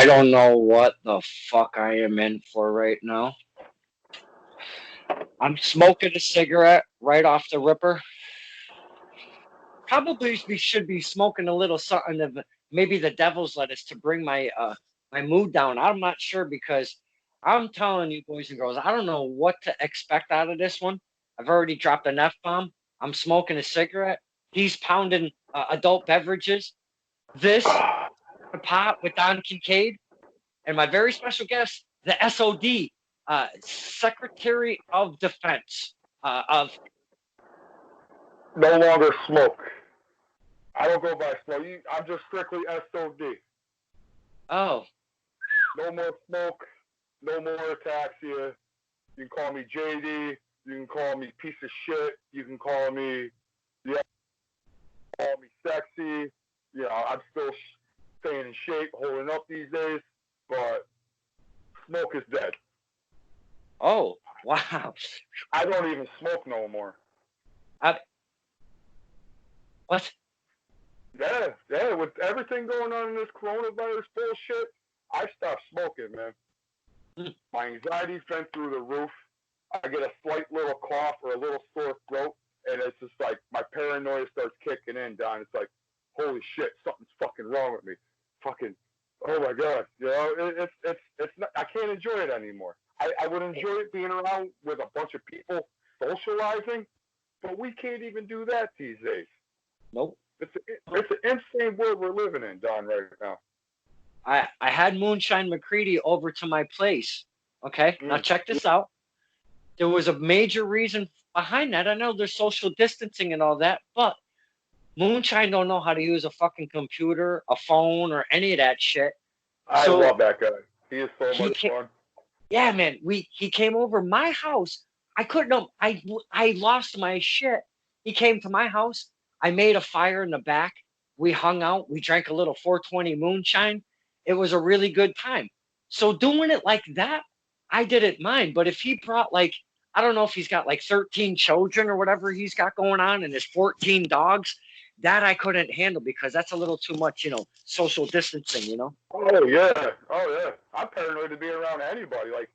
I don't know what the fuck I am in for right now. I'm smoking a cigarette right off the ripper. Probably we should be smoking a little something of maybe the devil's lettuce to bring my mood down. I'm not sure because I'm telling you, boys and girls, I don't know what to expect out of this one. I've already dropped an F-bomb. I'm smoking a cigarette. He's pounding adult beverages. This a pot with Don Kincaid and my very special guest, the SOD, Secretary of Defense of. No longer smoke. I don't go by smoke. I'm just strictly SOD. Oh. No more smoke. No more ataxia. You can call me JD. You can call me piece of shit. You can call me, call me sexy. You know, I'm still staying in shape, holding up these days, but smoke is dead. Oh, wow. I don't even smoke no more. What? Yeah, with everything going on in this coronavirus bullshit, I stopped smoking, man. My anxiety's been through the roof. I get a slight little cough or a little sore throat, and it's just like my paranoia starts kicking in, Don. It's like, holy shit, something's fucking wrong with me. Fucking, oh my god, you know, it's not. I can't enjoy it anymore. I would enjoy it being around with a bunch of people socializing, but we can't even do that these days. Nope. It's an insane world we're living in, Don, right now. I had Moonshine McCready over to my place. Okay, now check this out. There was a major reason behind that. I know there's social distancing and all that, but Moonshine don't know how to use a fucking computer, a phone, or any of that shit. I love that guy. He is so much fun. Yeah, man. He came over my house. I couldn't. I lost my shit. He came to my house. I made a fire in the back. We hung out. We drank a little 420 moonshine. It was a really good time. So doing it like that, I didn't mind. But if he brought like, I don't know if he's got like 13 children or whatever he's got going on and his 14 dogs, that I couldn't handle because that's a little too much, you know, social distancing, you know? Oh, yeah. I'm paranoid to be around anybody. Like,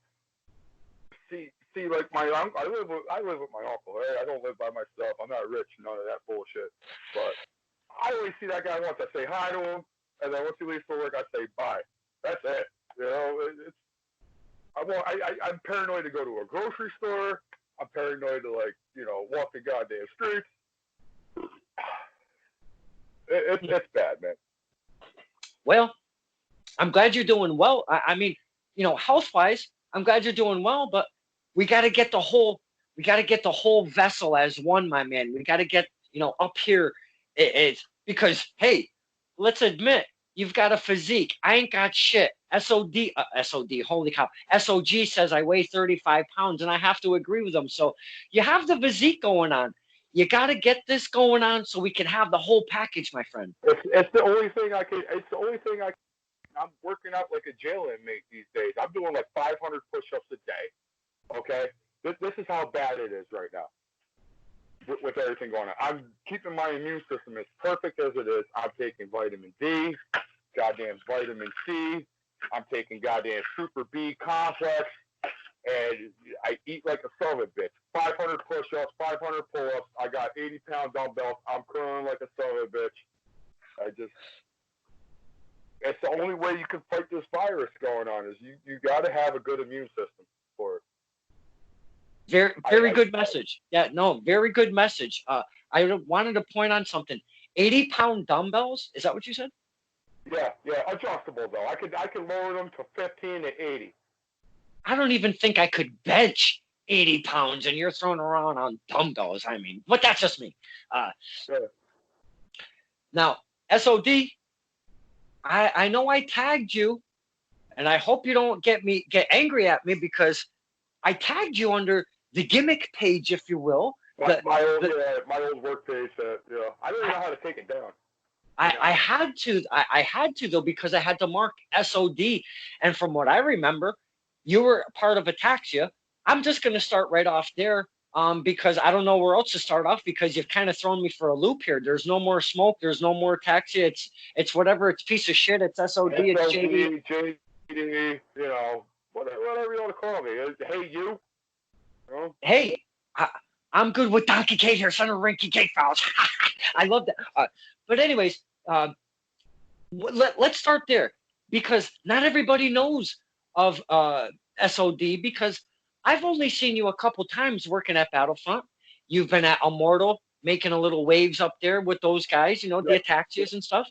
see, like my uncle, I live with my uncle. Right? I don't live by myself. I'm not rich, none of that bullshit. But I always see that guy once. I say hi to him, and then once he leaves for work, I say bye. That's it. You know, I'm paranoid to go to a grocery store. I'm paranoid to walk the goddamn streets. It's bad, man. Well, I'm glad you're doing well. I mean, you know, health-wise, I'm glad you're doing well, but we got to get the whole vessel as one, my man. We got to get, you know, up here. It's because, hey, let's admit, you've got a physique. I ain't got shit. SOD, holy cow. SOG says I weigh 35 pounds, and I have to agree with them. So you have the physique going on. You got to get this going on so we can have the whole package, my friend. It's the only thing I can. It's the only thing I can. I'm working out like a jail inmate these days. I'm doing like 500 push-ups a day. Okay, this is how bad it is right now with everything going on. I'm keeping my immune system as perfect as it is. I'm taking vitamin D, goddamn vitamin C. I'm taking goddamn Super B complex, and I eat like a son of a bitch. 500 push-ups, 500 pull-ups. I got 80-pound dumbbells. I'm curling like a son of a bitch. It's the only way you can fight this virus going on is you got to have a good immune system for it. Very good message. Yeah, no, very good message. I wanted to point on something. 80-pound dumbbells? Is that what you said? Yeah, adjustable though. I can lower them to 15 to 80. I don't even think I could bench 80 pounds, and you're throwing around on dumbbells. I mean, but that's just me. Sure. Now, SOD, I know I tagged you, and I hope you don't get angry at me because I tagged you under the gimmick page, if you will. My old work page. I don't even know how to take it down. I had to though because I had to mark SOD, and from what I remember, you were part of Ataxia. I'm just going to start right off there. because I don't know where else to start off because you've kind of thrown me for a loop here. There's no more smoke. There's no more taxi. It's whatever. It's piece of shit. It's SOD. It's JD. JD, you know, whatever you want to call me. Hey, you. Hey, I'm good with Donkey Kate here, son of Rinky Cake Files. I love that. But anyways, let's start there because not everybody knows of SOD because I've only seen you a couple times working at Battlefront. You've been at Immortal making a little waves up there with those guys, you know, the Ataxias and stuff.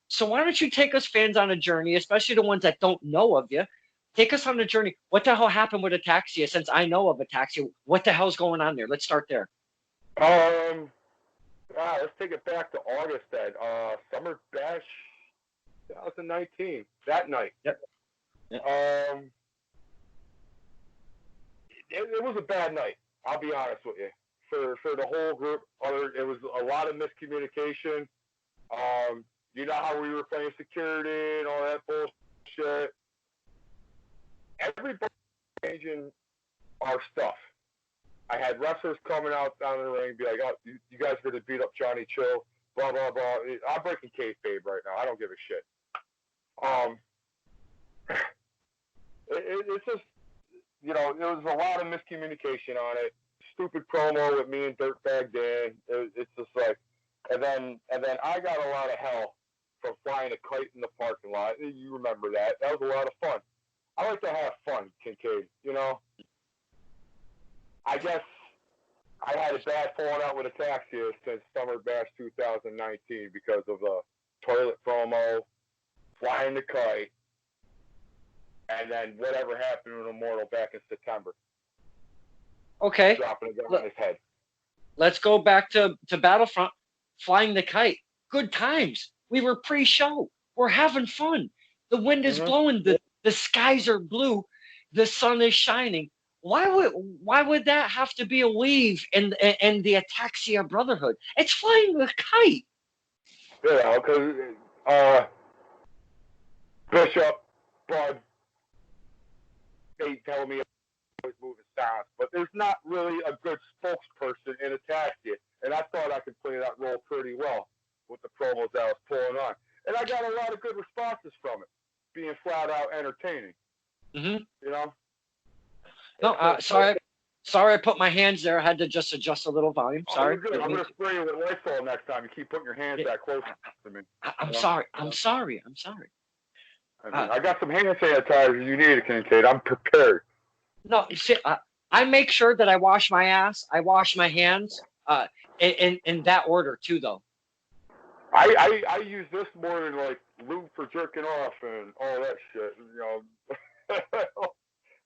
So why don't you take us fans on a journey, especially the ones that don't know of you? Take us on a journey. What the hell happened with Ataxia? Since I know of Ataxia, what the hell's going on there? Let's start there. Let's take it back to August then. Summer Bash 2019. That night. Yep. It was a bad night. I'll be honest with you. For the whole group, it was a lot of miscommunication. You know how we were playing security and all that bullshit. Everybody changing our stuff. I had wrestlers coming out down in the ring, be like, "Oh, you guys are going to beat up Johnny Cho." Blah blah blah. I'm breaking kayfabe right now. I don't give a shit. It's just, you know, there was a lot of miscommunication on it. Stupid promo with me and Dirtbag Dan. It's just like, and then I got a lot of hell from flying a kite in the parking lot. You remember that? That was a lot of fun. I like to have fun, Kincaid. You know. I guess I had a bad falling out with Ataxia since Summer Bash 2019 because of the toilet promo, flying the kite, and then whatever happened with Immortal back in September. Okay. Dropping a gun on his head. Let's go back to Battlefront, flying the kite. Good times. We were pre-show. We're having fun. The wind is blowing. The skies are blue. The sun is shining. Why would that have to be a weave in the Ataxia Brotherhood? It's flying a kite. Yeah, because Bishop, Bud, they tell me always moving silence, but there's not really a good spokesperson in Ataxia, and I thought I could play that role pretty well with the promos that I was pulling on, and I got a lot of good responses from it, being flat out entertaining. You know. No, sorry, I put my hands there. I had to just adjust a little volume. Sorry. Good. I'm going to spray you with Lysol next time. You keep putting your hands that close to me. I'm sorry. I mean, I got some hand sanitizer you need, Kincaid. I'm prepared. No, see, I make sure that I wash my ass. I wash my hands in that order, too, though. I use this more than, like, lube for jerking off and all that shit, you know.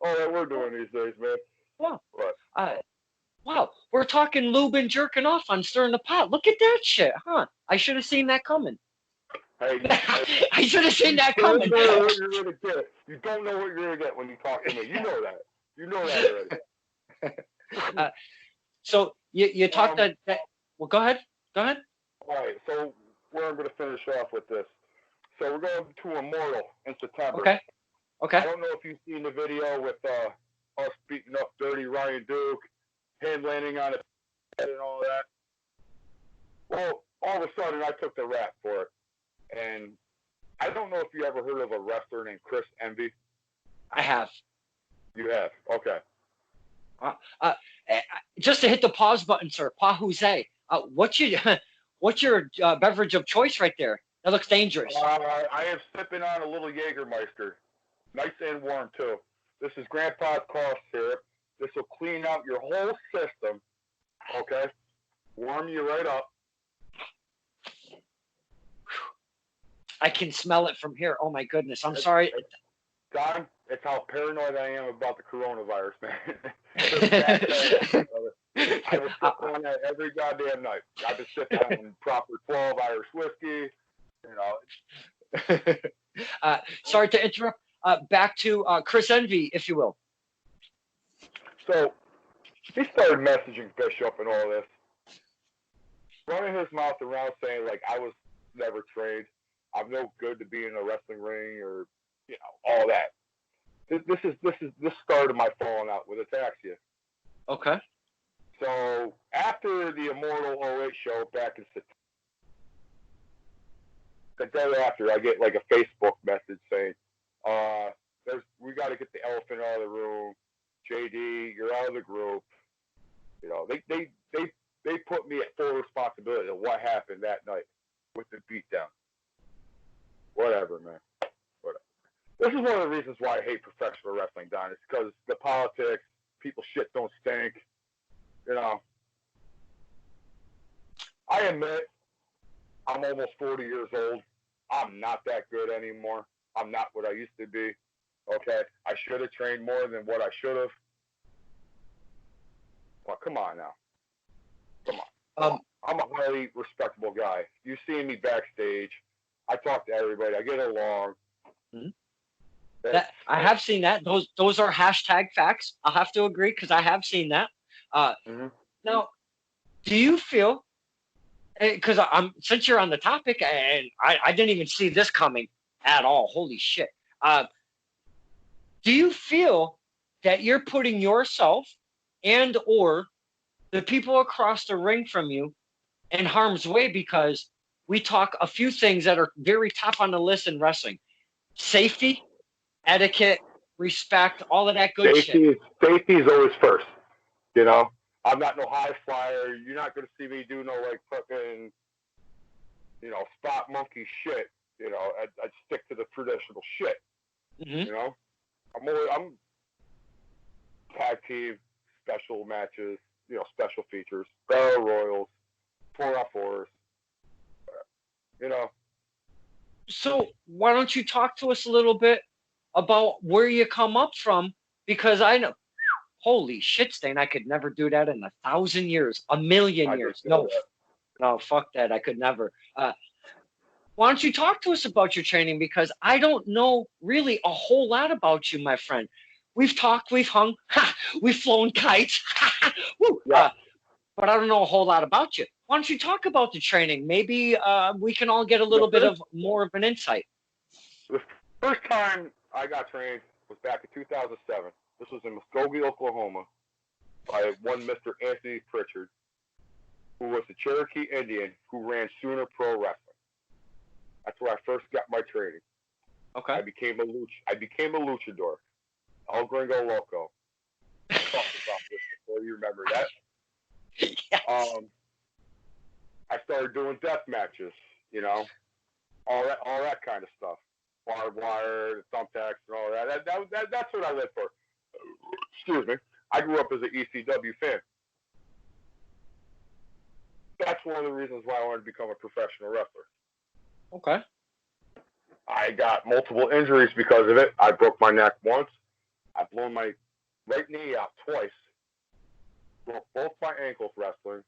All that we're doing these days, man. Wow. Wow. We're talking lube and jerking off on Stirring the Pot. Look at that shit, huh? I should have seen that coming. Hey, I should have seen that coming. You don't know what you're going to get. You don't know what you're going to get when you talk to me. You know that. You know that already. So you talked that. Well, go ahead. All right. So where I'm going to finish off with this. So we're going to Immortal in September. Okay. I don't know if you've seen the video with us beating up Dirty Ryan Duke, him landing on his head and all that. Well, all of a sudden I took the rap for it. And I don't know if you ever heard of a wrestler named Chris Envy. I have. You have? Okay. Just to hit the pause button, sir. Pa Jose. What's your beverage of choice right there? That looks dangerous. I am sipping on a little Jägermeister. Nice and warm, too. This is Grandpa's cough syrup. This will clean out your whole system, okay? Warm you right up. I can smell it from here. Oh, my goodness. I'm sorry. Don, it's how paranoid I am about the coronavirus, man. I was sipping on that every goddamn night. I've been sipping on proper 12 Irish whiskey, you know. Sorry to interrupt. Back to Chris Envy, if you will. So he started messaging Bishop and all this, running his mouth around saying, like, I was never trained. I'm no good to be in a wrestling ring or, you know, all that. This started my falling out with Ataxia. Okay. So after the Immortal 08 show back in September, the day after, I get like a Facebook message saying, we got to get the elephant out of the room. JD, you're out of the group. You know, they put me at full responsibility of what happened that night with the beatdown. Whatever, man. Whatever. This is one of the reasons why I hate professional wrestling, Don. It's because the politics, people shit don't stink. You know, I admit I'm almost 40 years old. I'm not that good anymore. I'm not what I used to be. Okay? I should have trained more than what I should have. Well, come on now. Come on. I'm a highly respectable guy. You see me backstage. I talk to everybody. I get along. Mm-hmm. I have seen that. Those are hashtag facts. I'll have to agree because I have seen that. Now, do you feel, because since you're on the topic, and I didn't even see this coming at all. Holy shit. Do you feel that you're putting yourself and or the people across the ring from you in harm's way because we talk a few things that are very top on the list in wrestling? Safety, etiquette, respect, all of that good shit. Safety is always first. You know, I'm not no high flyer. You're not going to see me do no like fucking, you know, spot monkey shit. You know, I'd stick to the traditional shit. Mm-hmm. You know, I'm tag team, special matches, you know, special features, battle royals, 4-on-4s. You know. So why don't you talk to us a little bit about where you come up from? Because I know, holy shit, Stain, I could never do that in 1,000 years, 1,000,000 years. No, fuck that. I could never. Why don't you talk to us about your training? Because I don't know really a whole lot about you, my friend. We've talked, we've hung, we've flown kites, woo, yeah. But I don't know a whole lot about you. Why don't you talk about the training? Maybe we can all get a little bit of more of an insight. The first time I got trained was back in 2007. This was in Muskogee, Oklahoma, by one Mr. Anthony Pritchard, who was the Cherokee Indian who ran Sooner Pro Wrestling. That's where I first got my training. Okay. I became a luchador. El Gringo Loco. I talked about this before. You remember that? Yes. I started doing death matches. You know, all that kind of stuff. Barbed wire, thumbtacks, and all that. That's what I lived for. Excuse me. I grew up as an ECW fan. That's one of the reasons why I wanted to become a professional wrestler. Okay. I got multiple injuries because of it. I broke my neck once. I blown my right knee out twice. Broke both my ankles wrestling.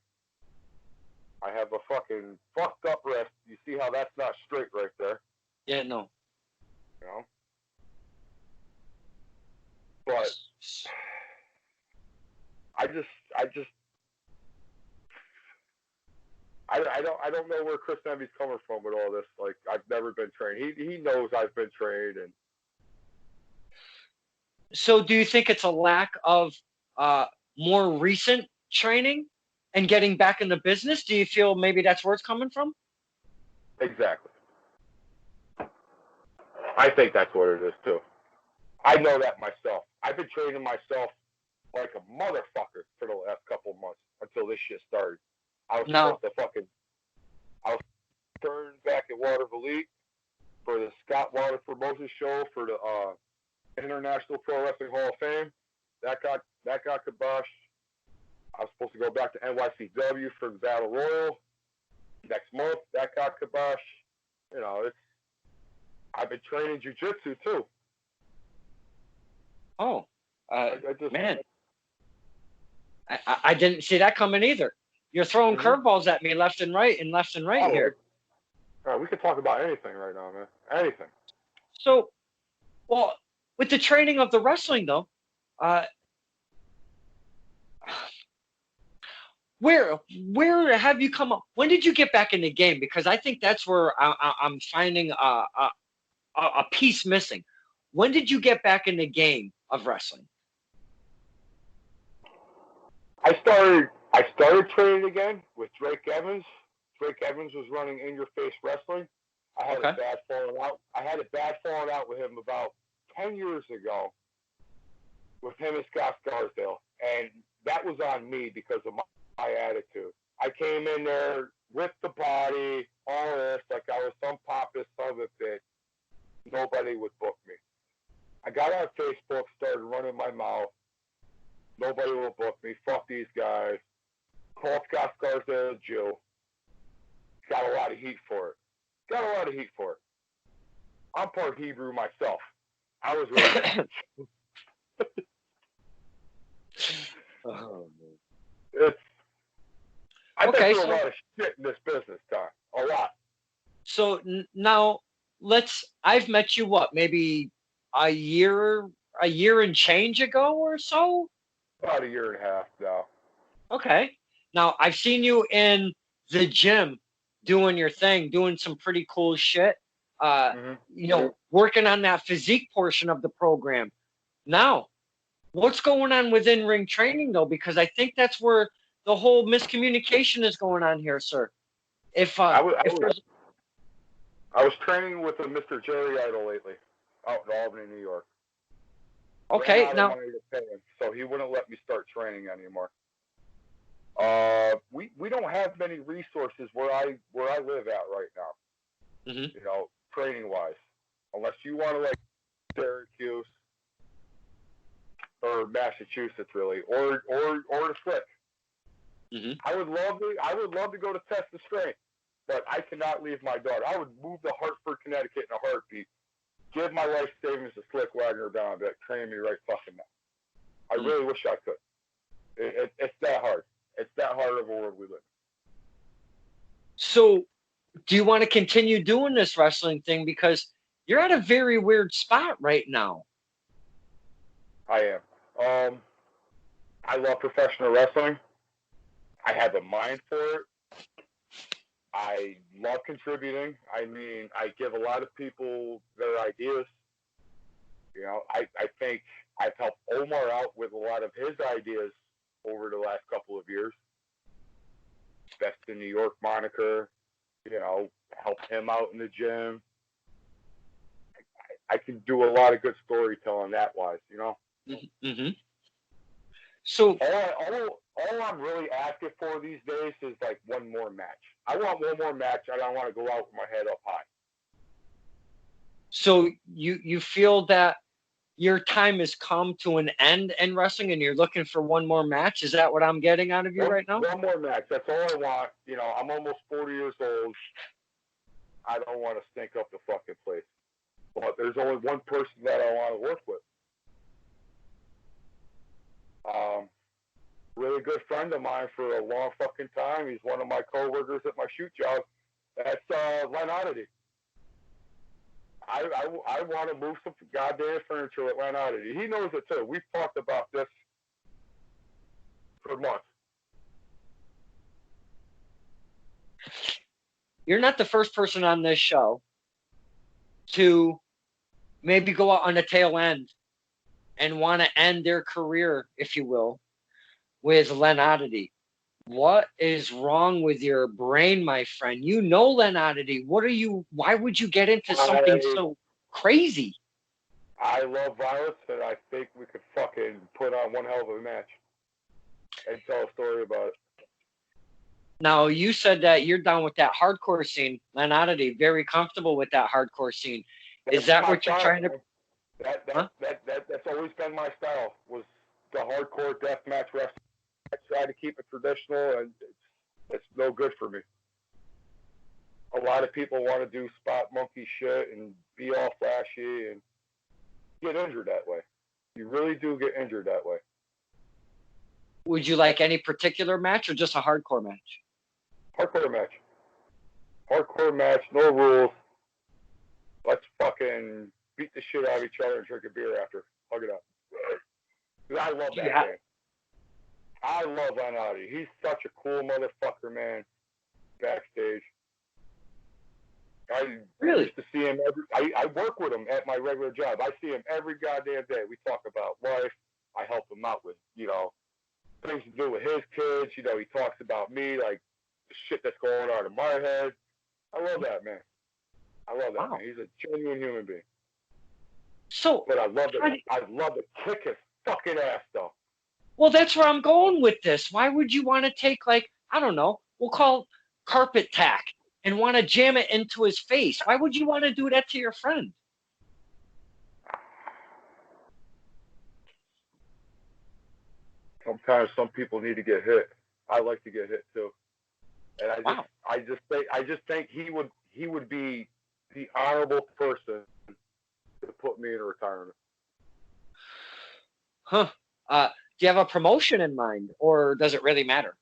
I have a fucking fucked up wrist. You see how that's not straight right there? Yeah, no. You know? But I don't know where Chris Envy's coming from with all this. Like, I've never been trained. He knows I've been trained. And so do you think it's a lack of more recent training and getting back in the business? Do you feel maybe that's where it's coming from? Exactly. I think that's what it is, too. I know that myself. I've been training myself like a motherfucker for the last couple of months until this shit started. I was turned back at Water Elite for the Scott Water Promotion Show for the International Pro Wrestling Hall of Fame. That got kiboshed. I was supposed to go back to NYCW for the Battle Royal next month. That got kiboshed. You know, I've been training jiu-jitsu too. Oh, man. I didn't see that coming either. You're throwing curveballs at me left and right here. We could talk about anything right now, man. Anything. So, well, with the training of the wrestling, though, where have you come up? When did you get back in the game? Because I think that's where I'm finding a piece missing. When did you get back in the game of wrestling? I started I started training again with Drake Evans. Drake Evans was running In Your Face Wrestling. I had a Okay. bad falling out. I had a bad falling out with him about 10 years ago with him and Scott Scarsdale. And that was on me because of my attitude. I came in there with the body, all this, like I was some pompous son of a bitch. Nobody would book me. I got on Facebook, started running my mouth. Nobody will book me. Fuck these guys. Called Scott Scarsdale a Jew. Got a lot of heat for it. I'm part Hebrew myself. I was really Oh, it's I've okay, been through so a lot of shit in this business, Tom. A lot. so now I've met you what, maybe a year and change ago or so? About a year and a half now. Okay. Now I've seen you in the gym doing your thing, doing some pretty cool shit. Working on that physique portion of the program. Now, what's going on within ring training though? Because I think that's where the whole miscommunication is going on here, sir. If I there's was training with a Mr. Jerry Idol lately, out in Albany, New York. okay, Ran out now of money to pay him, so he wouldn't let me start training anymore. We don't have many resources where I live at right now. mm-hmm. You know, training wise, unless you want to like Syracuse or Massachusetts, really, or the Slick. Mm-hmm. I would love to go to test the strength, but I cannot leave my daughter. I would move to Hartford, Connecticut in a heartbeat. Give my life savings to Slick Wagner down there, train me right fucking now. I really wish I could. It's that hard. It's that hard of a world we live in. So, do you want to continue doing this wrestling thing? Because you're at a very weird spot right now. I am. I love professional wrestling. I have a mind for it. I love contributing. I mean, I give a lot of people their ideas. You know, I think I've helped Omar out with a lot of his ideas over the last couple of years. Best in New York moniker, you know, helped him out in the gym. I can do a lot of good storytelling that wise, you know. Mm-hmm. So all I'm really asking for these days is like one more match. I want one more match. I don't want to go out with my head up high. So you feel that your time has come to an end in wrestling and you're looking for one more match? Is that what I'm getting out of you right now? One more match. That's all I want. You know, I'm almost 40 years old. I don't want to stink up the fucking place. But there's only one person that I want to work with. Really good friend of mine for a long fucking time. He's one of my co-workers at my shoot job. That's Len Oddity. I want to move some goddamn furniture at Len Oddity. He knows it too. We've talked about this for months. You're not the first person on this show to maybe go out on the tail end and want to end their career, if you will, with Len Oddity. What is wrong with your brain, my friend? You know Len Oddity. Why would you get into something so crazy? I love violence, and I think we could fucking put on one hell of a match and tell a story about it. Now, you said that you're down with that hardcore scene, Len Oddity, very comfortable with that hardcore scene. Is that what you're trying to... That's always been my style, was the hardcore deathmatch wrestling. I try to keep it traditional, and it's no good for me. A lot of people want to do spot monkey shit and be all flashy and get injured that way. You really do get injured that way. Would you like any particular match or just a hardcore match? Hardcore match. Hardcore match, no rules. Let's fucking beat the shit out of each other and drink a beer after. Hug it up. I love that man. I love Len Oddity. He's such a cool motherfucker, man. Backstage. I used to see him I work with him at my regular job. I see him every goddamn day. We talk about life. I help him out with, you know, things to do with his kids. You know, he talks about me, like the shit that's going on in my head. I love that man. I love that Wow. man. He's a genuine human being. So, But I love how it. do- I love to kick his fucking ass though. well, that's where I'm going with this. Why would you want to take, like, I don't know, we'll call carpet tack and want to jam it into his face? Why would you want to do that to your friend? Sometimes some people need to get hit. I like to get hit too. And Wow. I just think he would be the honorable person to put me in retirement. Huh. Do you have a promotion in mind, or does it really matter?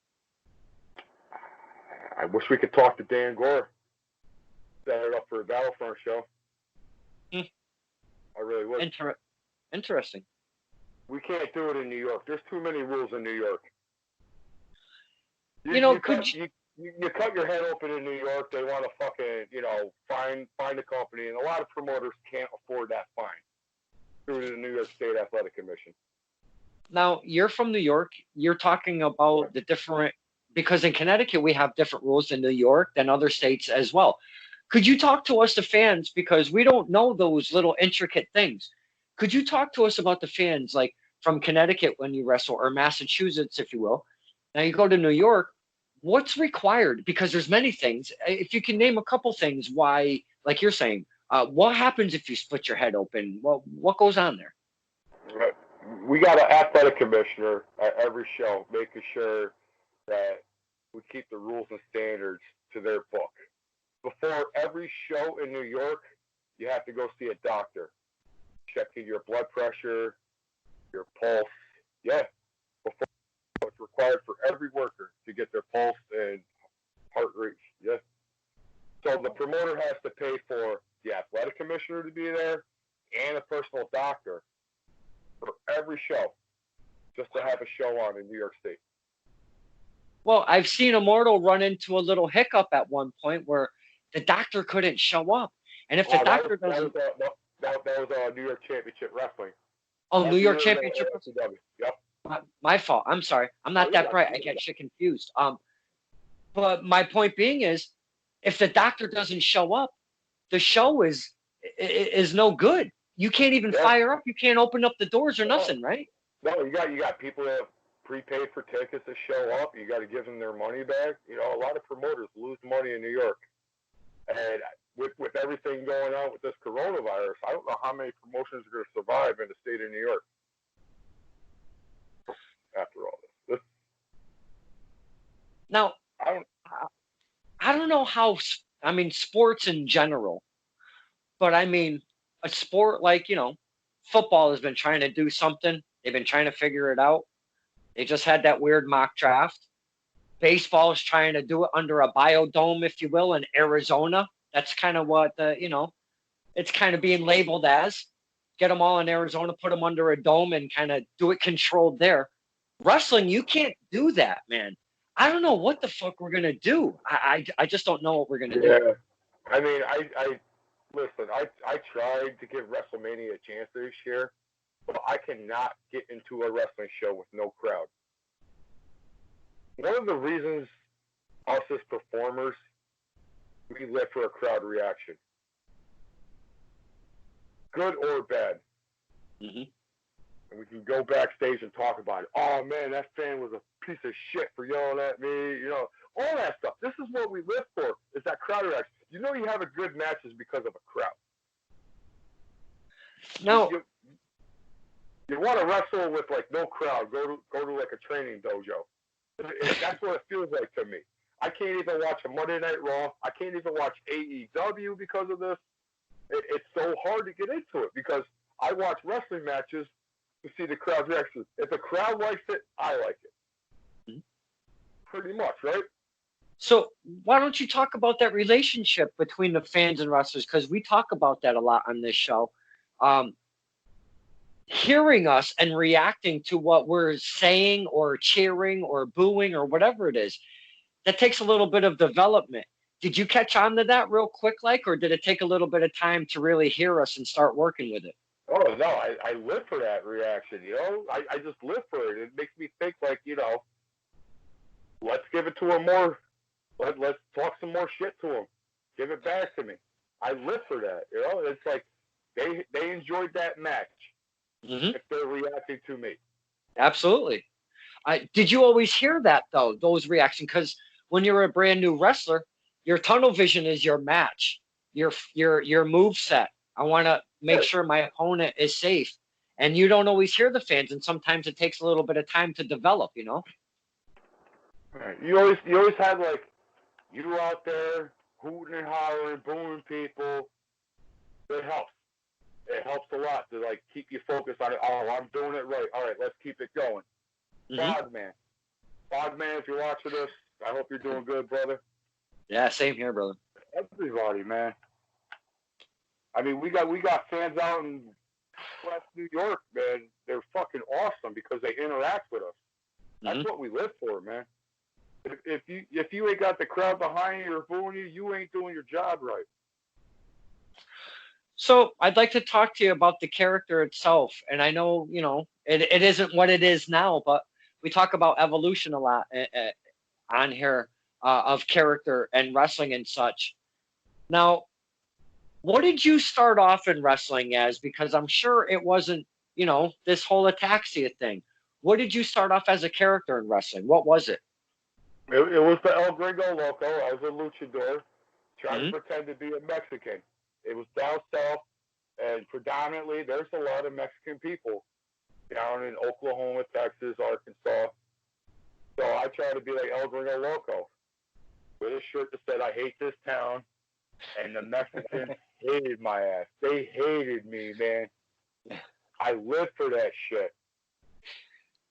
I wish we could talk to Dan Gore. Set it up for a Battlefront show. Hmm. I really would. Interesting. We can't do it in New York. There's too many rules in New York. You know, You cut your head open in New York. They want to fucking, you know, find a company, and a lot of promoters can't afford that fine through the New York State Athletic Commission. now you're from New York. You're talking about the different, because in Connecticut we have different rules in New York than other states as well. Could you talk to us, the fans, because we don't know those little intricate things? Could you talk to us about the fans, like from Connecticut when you wrestle, or Massachusetts, if you will? Now you go to New York. What's required? Because there's many things. If you can name a couple things, why, like you're saying, what happens if you split your head open? Well, what goes on there? Right. We got an athletic commissioner at every show, making sure that we keep the rules and standards to their book. Before every show in New York, you have to go see a doctor, checking your blood pressure, your pulse. Yeah, before it's required for every worker to get their pulse and heart rate. Yeah. So the promoter has to pay for the athletic commissioner to be there and a personal doctor for every show, just to have a show on in New York State. Well, I've seen Immortal run into a little hiccup at one point where the doctor couldn't show up, and if the doctor doesn't, that was New York Championship Wrestling. oh, New York Championship. Yep. My fault. I'm sorry. I'm not that bright. I get shit confused. But my point being is, if the doctor doesn't show up, the show is no good. You can't even fire up. You can't open up the doors or nothing, right? No, you got people that have prepaid for tickets to show up. You got to give them their money back. You know, a lot of promoters lose money in New York, and with everything going on with this coronavirus, I don't know how many promotions are going to survive in the state of New York after all this. Now, I don't know how. I mean, sports in general, but I mean, a sport like, football has been trying to do something. They've been trying to figure it out. They just had that weird mock draft. Baseball is trying to do it under a biodome, if you will, in Arizona. That's kind of what it's kind of being labeled as. Get them all in Arizona, put them under a dome, and kind of do it controlled there. Wrestling, you can't do that, man. I don't know what the fuck we're gonna do. I just don't know what we're gonna do. Yeah, I mean, I listen. I tried to give WrestleMania a chance this year, but I cannot get into a wrestling show with no crowd. One of the reasons us as performers, we live for a crowd reaction, good or bad. Mm-hmm. And we can go backstage and talk about it. Oh man, that fan was a piece of shit for yelling at me. You know, all that stuff. This is what we live for, is that crowd reaction. You know, you have a good matches because of a crowd. No. You want to wrestle with like no crowd. Go to like a training dojo. That's what it feels like to me. I can't even watch a Monday Night Raw. I can't even watch AEW because of this. It's so hard to get into it because I watch wrestling matches to see the crowd reaction. If the crowd likes it, I like it. Mm-hmm. Pretty much, right? So why don't you talk about that relationship between the fans and wrestlers? Because we talk about that a lot on this show. Hearing us and reacting to what we're saying or cheering or booing or whatever it is, that takes a little bit of development. Did you catch on to that real quick, or did it take a little bit of time to really hear us and start working with it? Oh no, I live for that reaction. You know, I just live for it. It makes me think like, you know, let's give it to him more. Let's talk some more shit to him. Give it back to me. I live for that. You know, it's like they enjoyed that match Hmm. if they're reacting to me. Absolutely. Did you always hear that though? Those reactions, because when you're a brand new wrestler, your tunnel vision is your match, your move set. I want to make Right. sure my opponent is safe, and you don't always hear the fans, and sometimes it takes a little bit of time to develop. You know. Right. You always had like you out there hooting and hollering, booing people. It helps. It helps a lot to like keep you focused on it. Oh, I'm doing it right. All right, let's keep it going. Hmm. Fogman, Fogman, if you're watching this, I hope you're doing good, brother. Yeah, same here, brother. Everybody, man. I mean, we got fans out in West New York, man. They're fucking awesome because they interact with us. That's Hmm. what we live for, man. If you ain't got the crowd behind you or booing you, you ain't doing your job right. So I'd like to talk to you about the character itself, and I know it isn't what it is now, but we talk about evolution a lot on here of character and wrestling and such. Now, what did you start off in wrestling as? Because I'm sure it wasn't, this whole ataxia thing. What did you start off as a character in wrestling? What was it? It was the El Gringo Loco. I was a luchador, trying to Hmm. pretend to be a Mexican. It was down south, and predominantly there's a lot of Mexican people down in Oklahoma, Texas, Arkansas. So I tried to be like El Gringo Loco with a shirt that said, "I hate this town," and the Mexicans hated my ass. They hated me, man. I lived for that shit.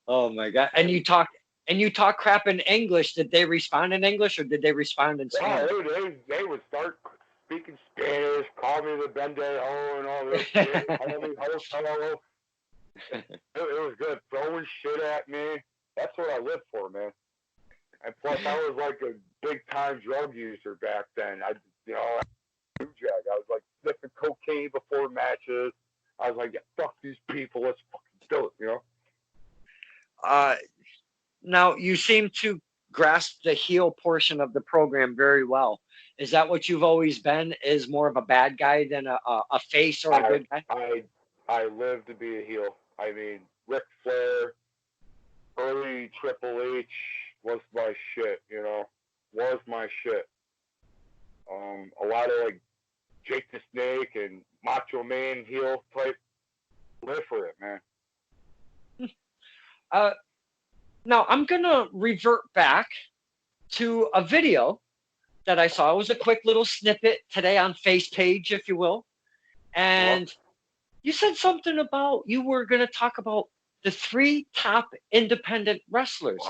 Oh my God! And you talk crap in English. Did they respond in English or did they respond in Oh, Spanish? they would start speaking Spanish, call me the Bendejo and all this shit, call me Hello. It was good. Throwing shit at me. That's what I lived for, man. And plus, I was like a big time drug user back then. I I was like sniffing cocaine before matches. I was like, yeah, fuck these people. Let's fucking do it. Uh, Now you seem to grasp the heel portion of the program very well. Is that what you've always been? Is more of a bad guy than a face or a I good guy? I I live to be a heel. I mean, Ric Flair, early Triple H was my shit. Was my shit. A lot of like Jake the Snake and Macho Man heel type. Live for it, man. Uh, Now I'm gonna revert back to a video that I saw. It was a quick little snippet today on Face Page, if you will, Uh-huh. and you said something about you were gonna talk about the three top independent wrestlers.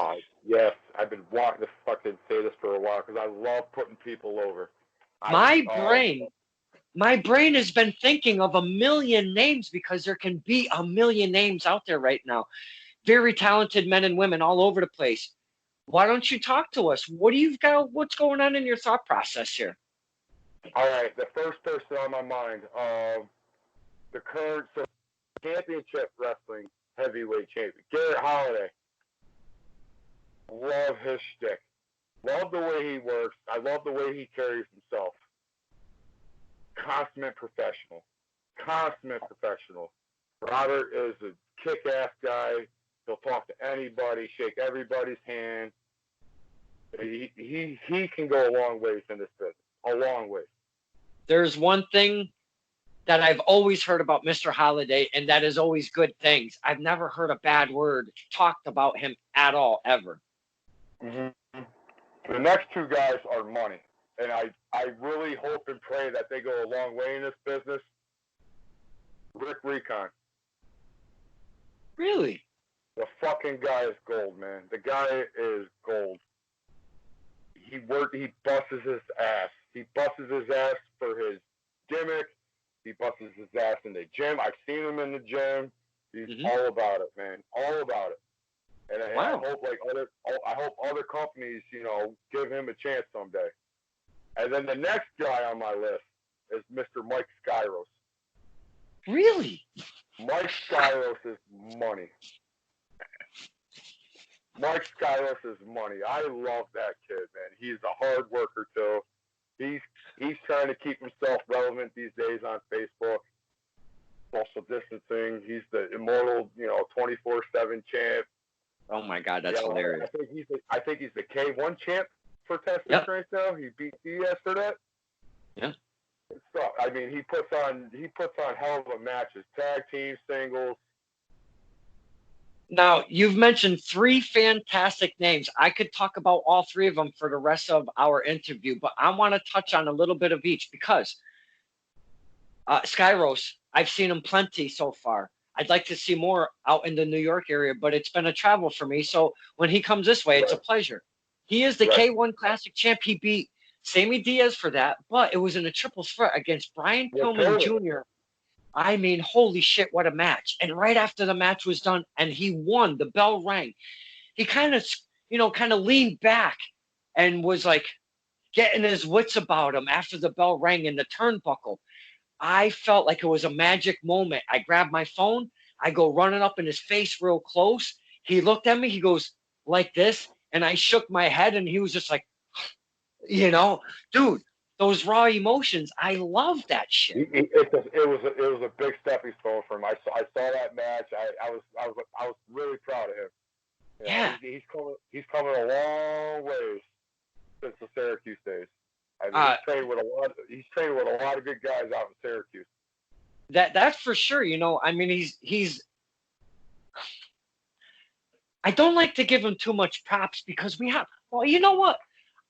Yes, I've been wanting to fucking say this for a while because I love putting people over. I My brain my brain has been thinking of a million names because there can be a million names out there right now. Very talented men and women all over the place. Why don't you talk to us? What do you got? What's going on in your thought process here? All right, the first person on my mind, the current championship wrestling heavyweight champion, Garrett Holiday. Love his shtick. Love the way he works. I love the way he carries himself. Consummate professional. Consummate professional. Robert is a kick-ass guy. He'll talk to anybody, shake everybody's hand. He can go a long ways in this business. A long way. There's one thing that I've always heard about Mr. Holiday, and that is always good things. I've never heard a bad word talked about him at all, ever. Mm-hmm. The next two guys are money. And I really hope and pray that they go a long way in this business. Rick Recon. Really? The fucking guy is gold, man. The guy is gold. He busts his ass. He busts his ass for his gimmick. He busts his ass in the gym. I've seen him in the gym. He's Mm-hmm. all about it, man. All about it. And Wow. I hope other companies, give him a chance someday. And then the next guy on my list is Mr. Mike Skyros. Really? Mike Skyros is money. Mike Skyros is money. I love that kid, man. He's a hard worker too. He's trying to keep himself relevant these days on Facebook. Social distancing. He's the immortal, 24/7 champ. Oh my God, that's hilarious. I think he's the K1 champ for testing Yep. right now. He beat Diaz for that. Yeah. So, I mean, he puts on hell of a matches, tag team, singles. Now, you've mentioned three fantastic names. I could talk about all three of them for the rest of our interview, but I want to touch on a little bit of each because Skyros, I've seen him plenty so far. I'd like to see more out in the New York area, but it's been a travel for me. So when he comes this way, it's a pleasure. He is the K1 Classic champ. He beat Sammy Diaz for that, but it was in a triple threat against Brian Pillman Jr. I mean, holy shit, what a match. And right after the match was done and he won, the bell rang. He kind of leaned back and was like getting his wits about him after the bell rang in the turnbuckle. I felt like it was a magic moment. I grabbed my phone. I go running up in his face real close. He looked at me. He goes like this. And I shook my head and he was just like, dude, those raw emotions. I love that shit. It was a big stepping stone for him. I saw that match. I was really proud of him. Yeah. He's coming a long ways since the Syracuse days. I mean, he's trained with a lot of good guys out in Syracuse. That's for sure. I mean, he's. I don't like to give him too much props because well, you know what?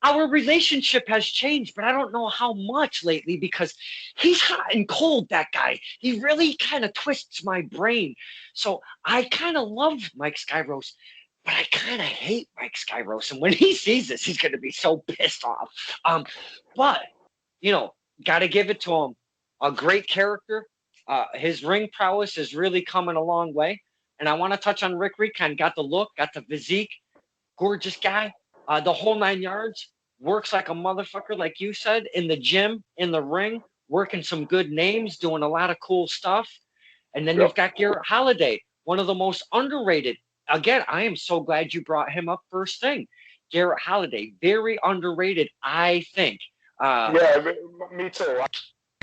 Our relationship has changed, but I don't know how much lately because he's hot and cold, that guy. He really kind of twists my brain. So I kind of love Mike Skyros, but I kind of hate Mike Skyros. And when he sees this, he's going to be so pissed off. But, got to give it to him. A great character. His ring prowess is really coming a long way. And I want to touch on Rick Recon. Got the look, got the physique. Gorgeous guy. The whole 9 yards. Works like a motherfucker, like you said, in the gym, in the ring, working some good names, doing a lot of cool stuff. And then you've got Garrett Holiday, one of the most underrated. Again, I am so glad you brought him up first thing. Garrett Holiday, very underrated, I think. Me too.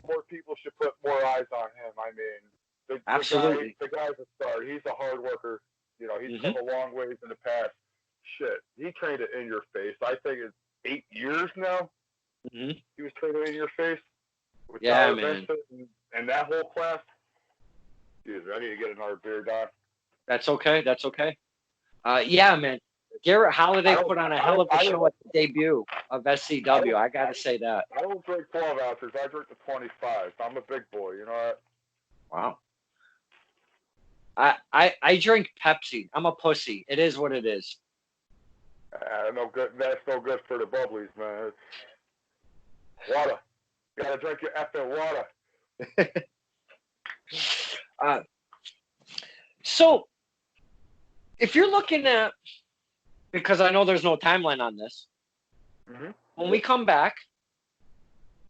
More people should put more eyes on him. I mean, absolutely. The guy's a star. He's a hard worker. He's come a long ways in the past. Shit, he trained it In Your Face. I think it's 8 years now. Mm-hmm. He was training In Your Face. With man. And that whole class. Excuse me, I need to get another beer, Don. That's okay. Man. Garrett Holiday put on a hell of a show at the debut of SCW. I got to say that. I don't drink 12 ounces. I drink the 25. I'm a big boy. You know that? Wow. I drink Pepsi. I'm a pussy. It is what it is. No good. That's no good for the bubblies, man. Water. You gotta drink your effing water. So, if you're looking at, because I know there's no timeline on this, when we come back,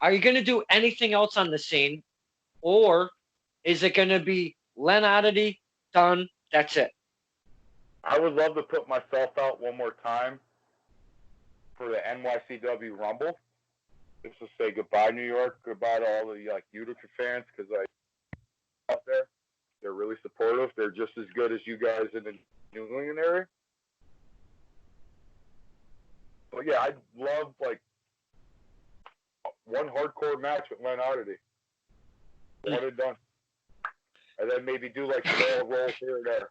are you going to do anything else on the scene, or is it going to be Len Oddity, done, that's it? I would love to put myself out one more time for the NYCW Rumble. Just to say goodbye, New York. Goodbye to all the Utica fans, because out there, they're really supportive. They're just as good as you guys in the New England area. But yeah, I'd love one hardcore match with Len Oddity. One and done. And then maybe do small rolls here and there.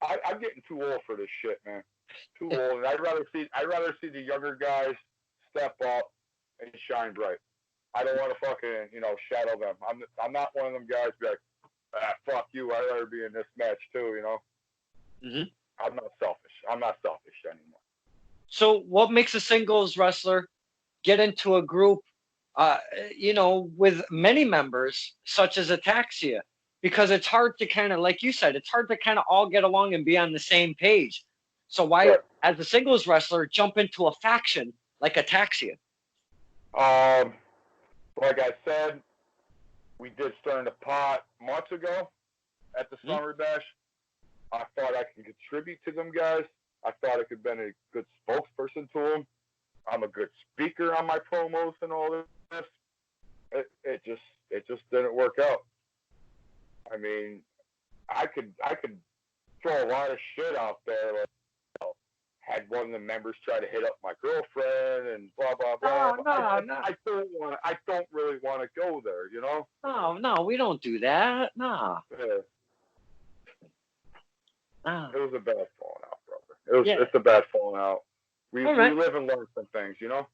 I'm getting too old for this shit, man. Too old. And I'd rather see the younger guys step up and shine bright. I don't want to fucking, shadow them. I'm not one of them guys be like, fuck you, I'd rather be in this match too, Mm-hmm. I'm not selfish anymore. So what makes a singles wrestler get into a group, with many members, such as Ataxia? Because it's hard to kind of, like you said, it's hard to kind of all get along and be on the same page. So why, as a singles wrestler, jump into a faction like Ataxia? Like I said, We did Stir in the Pot months ago at the Summer Bash. I thought I could contribute to them guys. I thought I could be a good spokesperson to them. I'm a good speaker on my promos and all this. It just didn't work out. I mean, I could throw a lot of shit out there. Like, had one of the members try to hit up my girlfriend and blah blah blah. No. I don't really want to go there, you know. No, we don't do that. No. Yeah. No. It was a bad falling out, brother. It's a bad falling out. We live and learn some things, you know.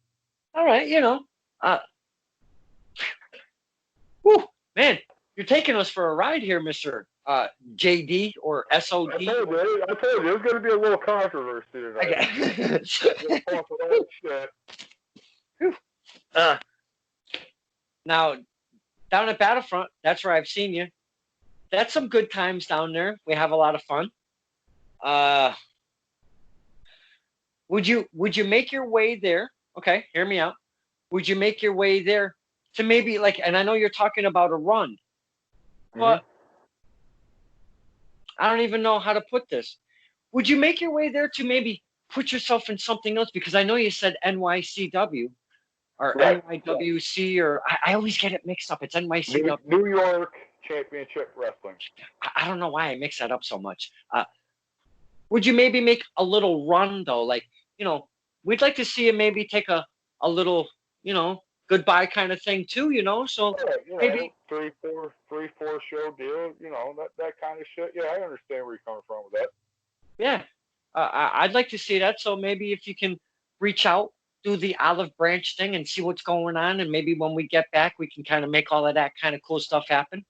All right, you know. Whew, man, you're taking us for a ride here, Mr. JD or SOD. I told you, there's going to be a little controversy tonight. Okay. Now, down at Battlefront, that's where I've seen you. That's some good times down there. We have a lot of fun. Would you make your way there? Okay, hear me out. Would you make your way there to maybe like, and I know you're talking about a run, but I don't even know how to put this. Would you make your way there to maybe put yourself in something else? Because I know you said NYCW or NYWC, or I always get it mixed up. It's NYCW. New York Championship Wrestling. I don't know why I mix that up so much. Would you maybe make a little run though? Like, you know, we'd like to see you maybe take a little, you know, goodbye kind of thing too, you know. So maybe 3-4 show deal, you know, that kind of shit. Yeah, I understand where you're coming from with that. Yeah, I'd like to see that. So maybe if you can reach out, do the olive branch thing and see what's going on, and maybe when we get back, we can kind of make all of that kind of cool stuff happen.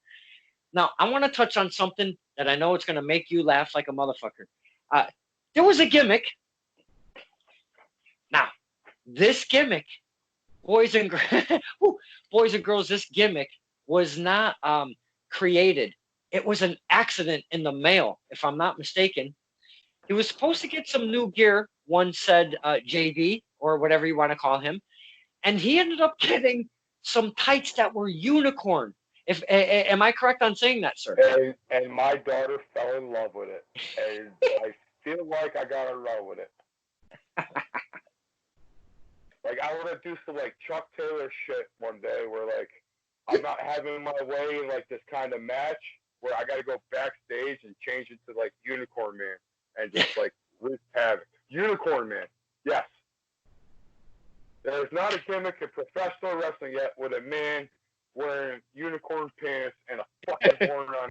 Now, I want to touch on something that I know it's going to make you laugh like a motherfucker. There was a gimmick. Now, this gimmick, boys and girls, this gimmick was not created. It was an accident in the mail, if I'm not mistaken. He was supposed to get some new gear, one said JD, or whatever you want to call him, and he ended up getting some tights that were unicorn. Am I correct on saying that, sir? And my daughter fell in love with it, and I feel like I got to run with it. Like, I want to do some, like, Chuck Taylor shit one day where, like, I'm not having my way in, like, this kind of match where I got to go backstage and change it to, like, Unicorn Man and just, like, wreak havoc. Unicorn Man, yes. There's not a gimmick in professional wrestling yet with a man wearing unicorn pants and a fucking horn on.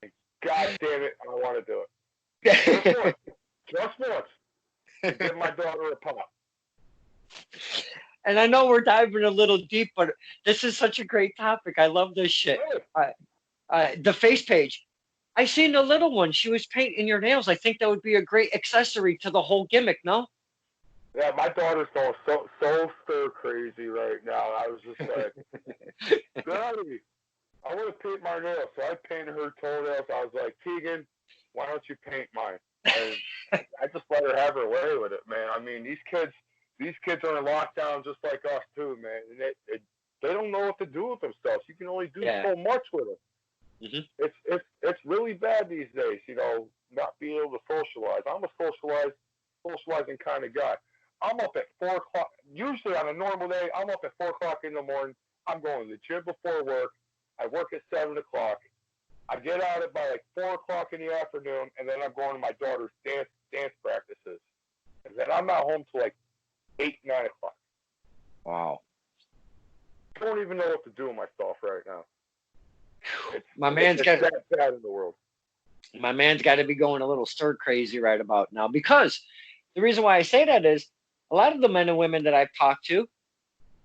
And God damn it, I want to do it. Just once. Give my daughter a pop. And I know we're diving a little deep, but this is such a great topic. I love this shit. The face page. I seen the little one. She was painting your nails. I think that would be a great accessory to the whole gimmick, no? Yeah, my daughter's going so stir crazy right now. I was just like, Daddy, I want to paint my nails. So I painted her toenails. I was like, Keegan, why don't you paint mine? And I just let her have her way with it, man. I mean, these kids are in lockdown just like us too, man. And they don't know what to do with themselves. You can only do so much with them. Mm-hmm. It's really bad these days, you know, not being able to socialize. I'm a socializing kind of guy. I'm up at 4 o'clock. Usually on a normal day, I'm up at 4 o'clock in the morning. I'm going to the gym before work. I work at 7 o'clock. I get out at by like 4 o'clock in the afternoon, and then I'm going to my daughter's dance practices. And then I'm not home till like 8, 9 o'clock. Wow. I don't even know what to do with myself right now. My man's got that bad in the world. My man's got to be going a little stir crazy right about now, because the reason why I say that is a lot of the men and women that I've talked to,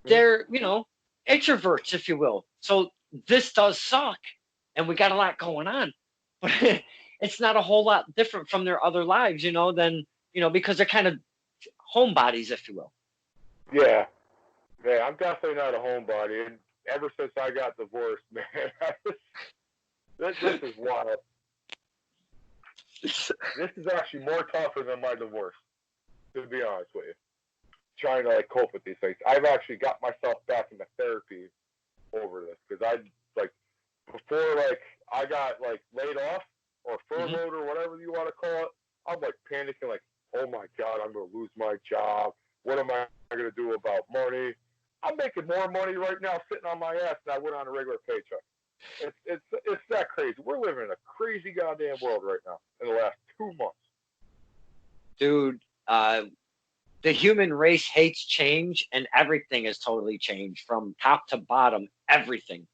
they're, you know, introverts, if you will. So this does suck, and we got a lot going on, but it's not a whole lot different from their other lives, you know, than, you know, because they're kind of homebodies, if you will. Yeah, I'm definitely not a homebody. And ever since I got divorced, man, this is wild. This is actually more tougher than my divorce, to be honest with you. Trying to like cope with these things. I've actually got myself back into therapy over this because before like I got like laid off or Hmm. furloughed or whatever you want to call it, I'm like panicking, like, oh my god, I'm gonna lose my job. What am I gonna do about money? I'm making more money right now sitting on my ass than I would on a regular paycheck. It's that crazy. We're living in a crazy goddamn world right now in the last 2 months. Dude, the human race hates change, and everything has totally changed from top to bottom. Everything.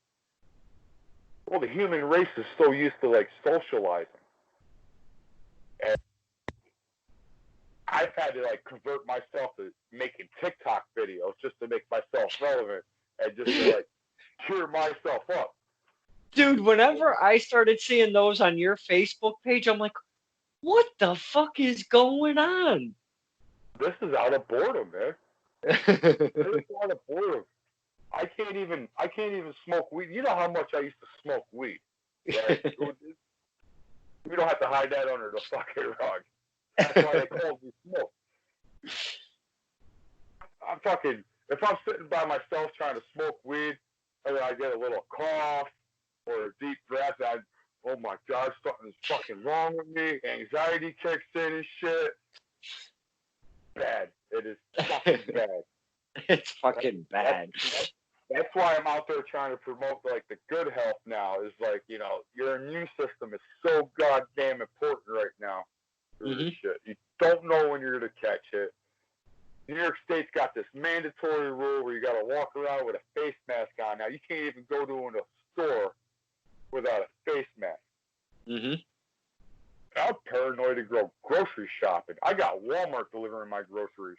Well, the human race is so used to like socializing, and I've had to like convert myself to making TikTok videos just to make myself relevant and just to like cheer myself up. Dude, whenever I started seeing those on your Facebook page, I'm like, what the fuck is going on? This is out of boredom, man. This is out of boredom. I can't even smoke weed. You know how much I used to smoke weed, right? We don't have to hide that under the fucking rug. That's why they call me smoke. I'm fucking. If I'm sitting by myself trying to smoke weed, and then I get a little cough or a deep breath, oh my god, something's fucking wrong with me. Anxiety kicks in and shit. Bad. It is fucking bad. It's fucking bad. That's why I'm out there trying to promote like the good health now. Is like, your immune system is so goddamn important right now for this shit. You don't know when you're gonna catch it. New York State's got this mandatory rule where you got to walk around with a face mask on. Now you can't even go to a store without a face mask. Mm-hmm. I'm paranoid to go grocery shopping. I got Walmart delivering my groceries.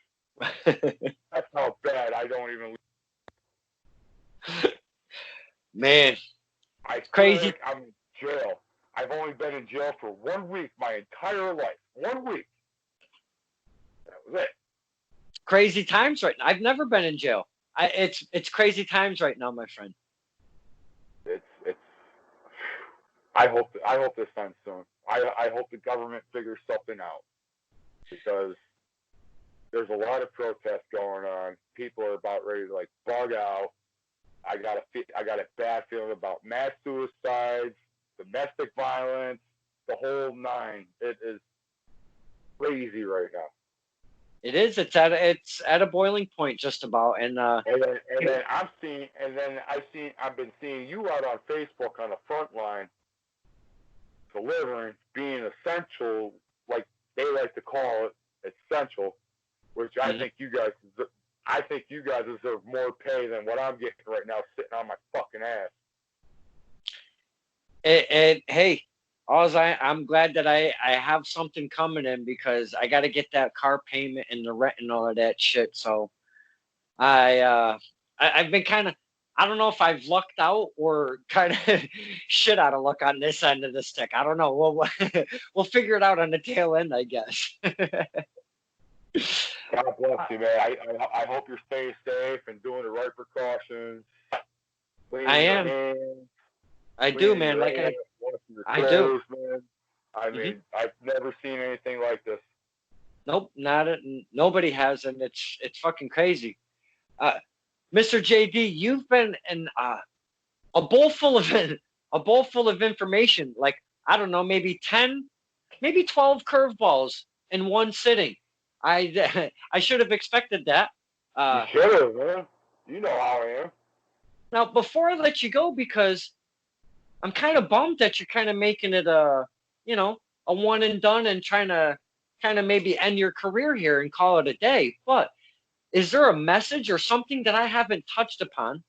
That's how bad I don't even. Man, I feel crazy, like I'm in jail. I've only been in jail for 1 week my entire life. 1 week. That was it. crazy times right now. I've never been in jail. It's crazy times right now, my friend. It's. I hope this ends soon. I hope the government figures something out because there's a lot of protests going on. People are about ready to like bug out. I got a bad feeling about mass suicides, domestic violence, the whole nine. It is crazy right now. It is. It's at a boiling point, just about. And then I've been seeing you out on Facebook on the front line delivering, being essential, like they like to call it, essential, which I think you guys deserve more pay than what I'm getting right now sitting on my fucking ass. Hey, I'm glad that I have something coming in because I got to get that car payment and the rent and all of that shit. So I've been kind of, I don't know if I've lucked out or kind of shit out of luck on this end of the stick. I don't know. We'll figure it out on the tail end, I guess. God bless you, man. I hope you're staying safe and doing the right precautions. I Cleaning your am. hands, I do, cleaning man. your Like ass, washing your I do. clothes, man. I Hmm. mean, I've never seen anything like this. Nope, nobody has, and it's fucking crazy. Uh, Mr. JD, you've been in a bowl full of a bowl full of information. Like I don't know, maybe 10, maybe 12 curveballs in one sitting. I I should have expected that. You Uh, should have, man. You know how I am. Now, before I let you go, because I'm kind of bummed that you're kind of making it a one and done and trying to kind of maybe end your career here and call it a day. But is there a message or something that I haven't touched upon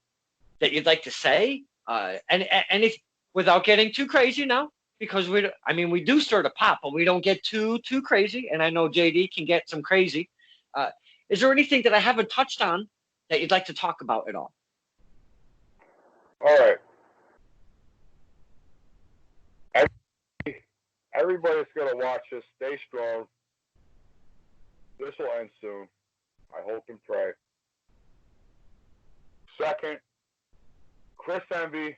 that you'd like to say? And if without getting too crazy now, because we do stir the pot, but we don't get too crazy. And I know JD can get some crazy. Uh, is there anything that I haven't touched on that you'd like to talk about at all? All right. Everybody's gonna watch this. Stay strong. This will end soon. I hope and pray. Second, Chris Envy,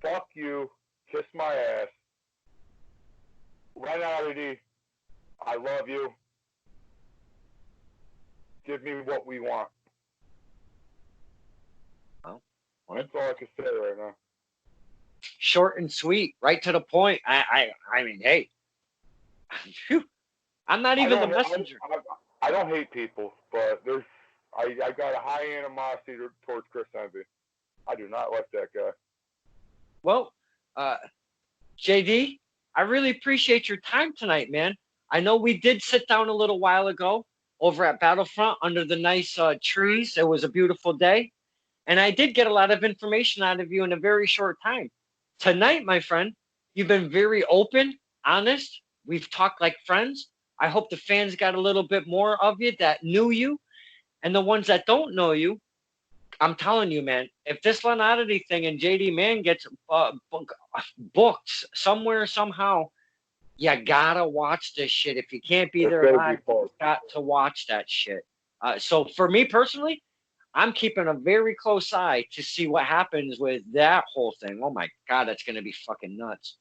fuck you, kiss my ass. Ren Oddity, I love you. Give me what we want. Well, That's all I can say right now. short and sweet, right to the point. I mean, hey, phew, I'm not even the messenger. I don't hate people, but I got a high animosity towards Chris Envy. I do not like that guy. Well, JD, I really appreciate your time tonight, man. I know we did sit down a little while ago over at Battlefront under the nice trees. It was a beautiful day. And I did get a lot of information out of you in a very short time. Tonight, my friend, you've been very open, honest. We've talked like friends. I hope the fans got a little bit more of you that knew you. And the ones that don't know you, I'm telling you, man, if this Lenardi thing and JD Man gets booked somewhere, somehow, you gotta watch this shit. If you can't be there live, you got to watch that shit. So for me personally, I'm keeping a very close eye to see what happens with that whole thing. Oh my God, that's gonna be fucking nuts.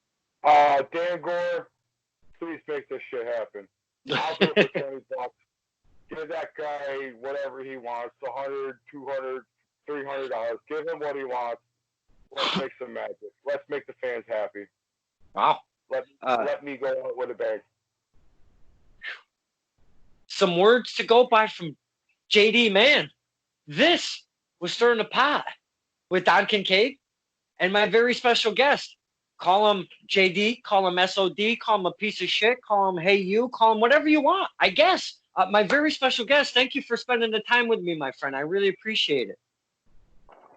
Dan Gore, please make this shit happen. I'll do it for $20. Give that guy whatever he wants, $100, $200, $300. Give him what he wants. Let's make some magic. Let's make the fans happy. Wow. Let me go out with a bang. Some words to go by from JD Man. This was Stirring the Pot with Don Kincaid and my very special guest. Call him JD, call him SOD, call him a piece of shit, call him hey you, call him whatever you want, I guess. My very special guest, thank you for spending the time with me, my friend. I really appreciate it.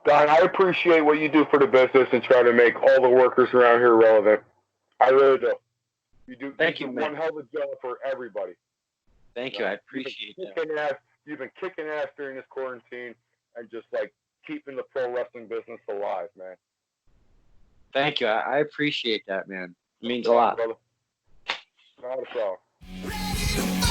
Don, I appreciate what you do for the business and try to make all the workers around here relevant. I really do. You do one hell of a job for everybody. Thank you. I appreciate that. You've been kicking ass during this quarantine and just like keeping the pro wrestling business alive, man. Thank you. I appreciate that, man. It means a lot. Brother. Not a problem.